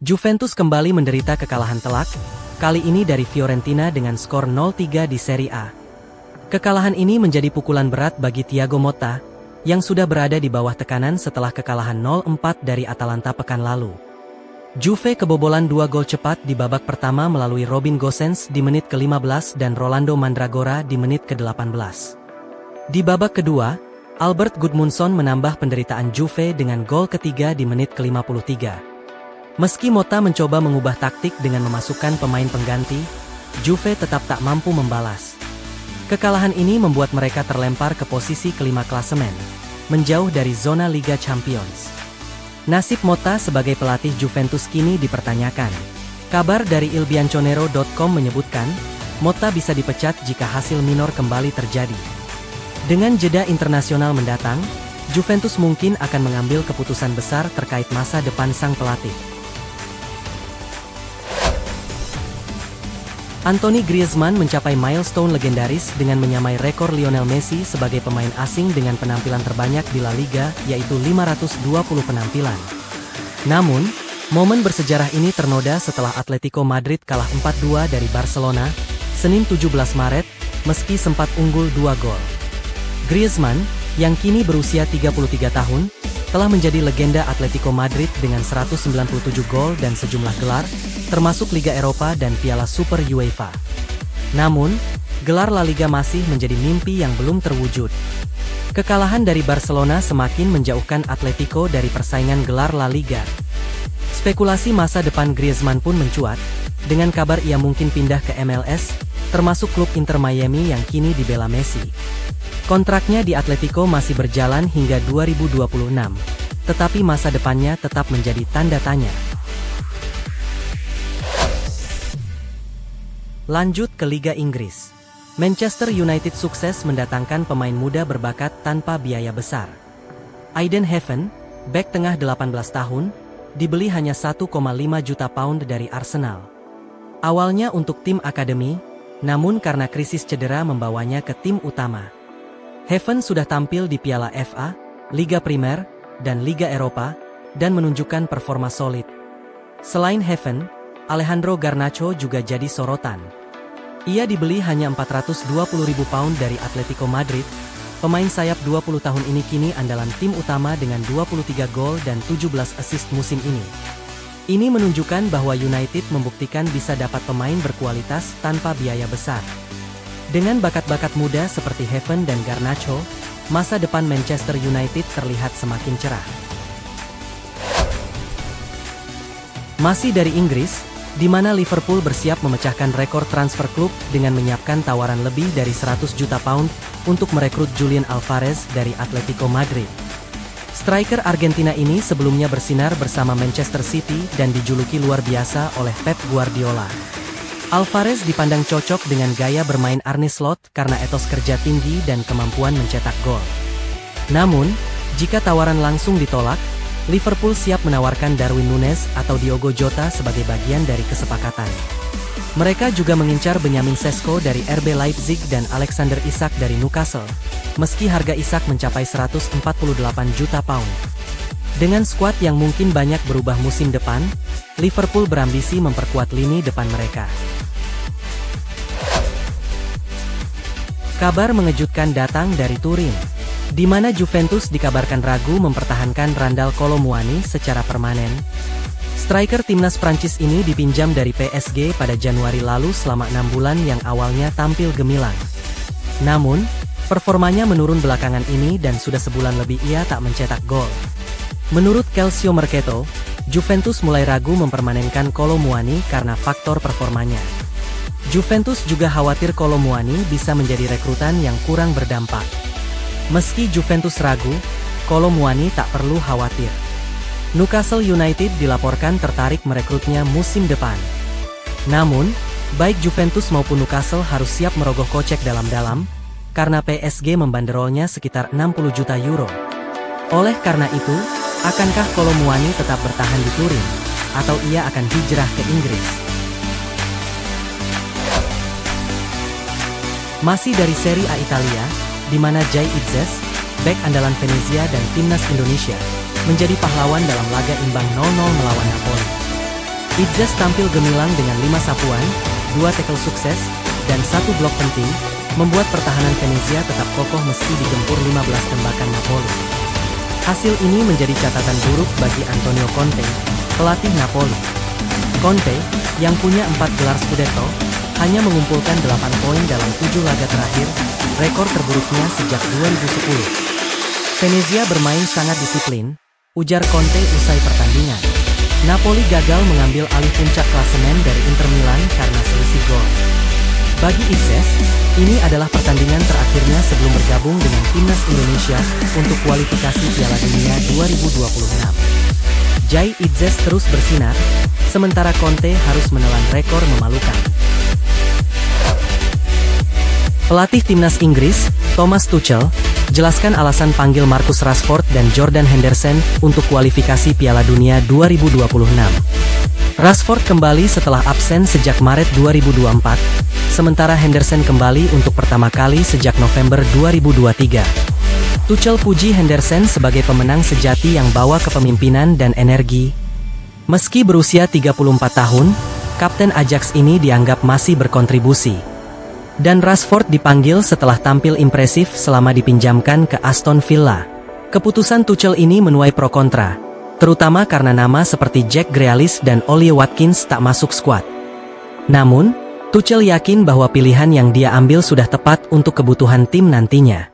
Juventus kembali menderita kekalahan telak, kali ini dari Fiorentina dengan skor 0-3 di Serie A. Kekalahan ini menjadi pukulan berat bagi Thiago Motta, yang sudah berada di bawah tekanan setelah kekalahan 0-4 dari Atalanta pekan lalu. Juve kebobolan 2 gol cepat di babak pertama melalui Robin Gosens di menit ke-15 dan Rolando Mandragora di menit ke-18. Di babak kedua, Albert Gudmundsson menambah penderitaan Juve dengan gol ketiga di menit ke-53. Meski Motta mencoba mengubah taktik dengan memasukkan pemain pengganti, Juve tetap tak mampu membalas. Kekalahan ini membuat mereka terlempar ke posisi kelima klasemen, menjauh dari zona Liga Champions. Nasib Motta sebagai pelatih Juventus kini dipertanyakan. Kabar dari ilbianconero.com menyebutkan, Motta bisa dipecat jika hasil minor kembali terjadi. Dengan jeda internasional mendatang, Juventus mungkin akan mengambil keputusan besar terkait masa depan sang pelatih. Anthony Griezmann mencapai milestone legendaris dengan menyamai rekor Lionel Messi sebagai pemain asing dengan penampilan terbanyak di La Liga, yaitu 520 penampilan. Namun, momen bersejarah ini ternoda setelah Atletico Madrid kalah 4-2 dari Barcelona, Senin 17 Maret, meski sempat unggul 2 gol. Griezmann, yang kini berusia 33 tahun, telah menjadi legenda Atletico Madrid dengan 197 gol dan sejumlah gelar, termasuk Liga Eropa dan Piala Super UEFA. Namun, gelar La Liga masih menjadi mimpi yang belum terwujud. Kekalahan dari Barcelona semakin menjauhkan Atletico dari persaingan gelar La Liga. Spekulasi masa depan Griezmann pun mencuat, dengan kabar ia mungkin pindah ke MLS, termasuk klub Inter Miami yang kini dibela Messi. Kontraknya di Atletico masih berjalan hingga 2026, tetapi masa depannya tetap menjadi tanda tanya. Lanjut ke Liga Inggris. Manchester United sukses mendatangkan pemain muda berbakat tanpa biaya besar. Aiden Heaven, bek tengah 18 tahun, dibeli hanya 1,5 juta pound dari Arsenal. Awalnya untuk tim akademi, namun karena krisis cedera membawanya ke tim utama. Heaven sudah tampil di Piala FA, Liga Primer, dan Liga Eropa, dan menunjukkan performa solid. Selain Heaven, Alejandro Garnacho juga jadi sorotan. Ia dibeli hanya 420.000 pound dari Atletico Madrid. Pemain sayap 20 tahun ini kini andalan tim utama dengan 23 gol dan 17 assist musim ini. Ini menunjukkan bahwa United membuktikan bisa dapat pemain berkualitas tanpa biaya besar. Dengan bakat-bakat muda seperti Heaven dan Garnacho, masa depan Manchester United terlihat semakin cerah. Masih dari Inggris, di mana Liverpool bersiap memecahkan rekor transfer klub dengan menyiapkan tawaran lebih dari 100 juta pound untuk merekrut Julian Alvarez dari Atletico Madrid. Striker Argentina ini sebelumnya bersinar bersama Manchester City dan dijuluki luar biasa oleh Pep Guardiola. Alvarez dipandang cocok dengan gaya bermain Arne Slot karena etos kerja tinggi dan kemampuan mencetak gol. Namun, jika tawaran langsung ditolak, Liverpool siap menawarkan Darwin Núñez atau Diogo Jota sebagai bagian dari kesepakatan. Mereka juga mengincar Benjamin Sesko dari RB Leipzig dan Alexander Isak dari Newcastle, meski harga Isak mencapai 148 juta pound. Dengan skuad yang mungkin banyak berubah musim depan, Liverpool berambisi memperkuat lini depan mereka. Kabar mengejutkan datang dari Turin, di mana Juventus dikabarkan ragu mempertahankan Randal Kolo Muani secara permanen. Striker timnas Prancis ini dipinjam dari PSG pada Januari lalu selama 6 bulan yang awalnya tampil gemilang. Namun, performanya menurun belakangan ini dan sudah sebulan lebih ia tak mencetak gol. Menurut Calcio Mercato, Juventus mulai ragu mempermanenkan Kolo Muani karena faktor performanya. Juventus juga khawatir Kolo Muani bisa menjadi rekrutan yang kurang berdampak. Meski Juventus ragu, Kolo Muani tak perlu khawatir. Newcastle United dilaporkan tertarik merekrutnya musim depan. Namun, baik Juventus maupun Newcastle harus siap merogoh kocek dalam-dalam, karena PSG membanderolnya sekitar 60 juta euro. Oleh karena itu, akankah Kolo Muani tetap bertahan di Turin, atau ia akan hijrah ke Inggris? Masih dari Serie A Italia, di mana Jay Itzes, bek andalan Venezia dan timnas Indonesia, menjadi pahlawan dalam laga imbang 0-0 melawan Napoli. Itzes tampil gemilang dengan 5 sapuan, 2 tackle sukses, dan 1 blok penting, membuat pertahanan Venezia tetap kokoh meski digempur 15 tembakan Napoli. Hasil ini menjadi catatan buruk bagi Antonio Conte, pelatih Napoli. Conte, yang punya 4 gelar Scudetto, hanya mengumpulkan 8 poin dalam 7 laga terakhir, rekor terburuknya sejak 2010. Venezia bermain sangat disiplin, ujar Conte usai pertandingan. Napoli gagal mengambil alih puncak klasemen dari Inter Milan karena selisih gol. Bagi Itzes, ini adalah pertandingan terakhirnya sebelum bergabung dengan timnas Indonesia untuk kualifikasi Piala Dunia 2026. Jai Itzes terus bersinar, sementara Conte harus menelan rekor memalukan. Pelatih timnas Inggris, Thomas Tuchel, jelaskan alasan panggil Marcus Rashford dan Jordan Henderson untuk kualifikasi Piala Dunia 2026. Rashford kembali setelah absen sejak Maret 2024, sementara Henderson kembali untuk pertama kali sejak November 2023. Tuchel puji Henderson sebagai pemenang sejati yang bawa kepemimpinan dan energi. Meski berusia 34 tahun, kapten Ajax ini dianggap masih berkontribusi. Dan Rashford dipanggil setelah tampil impresif selama dipinjamkan ke Aston Villa. Keputusan Tuchel ini menuai pro kontra, terutama karena nama seperti Jack Grealish dan Ollie Watkins tak masuk skuad. Namun, Tuchel yakin bahwa pilihan yang dia ambil sudah tepat untuk kebutuhan tim nantinya.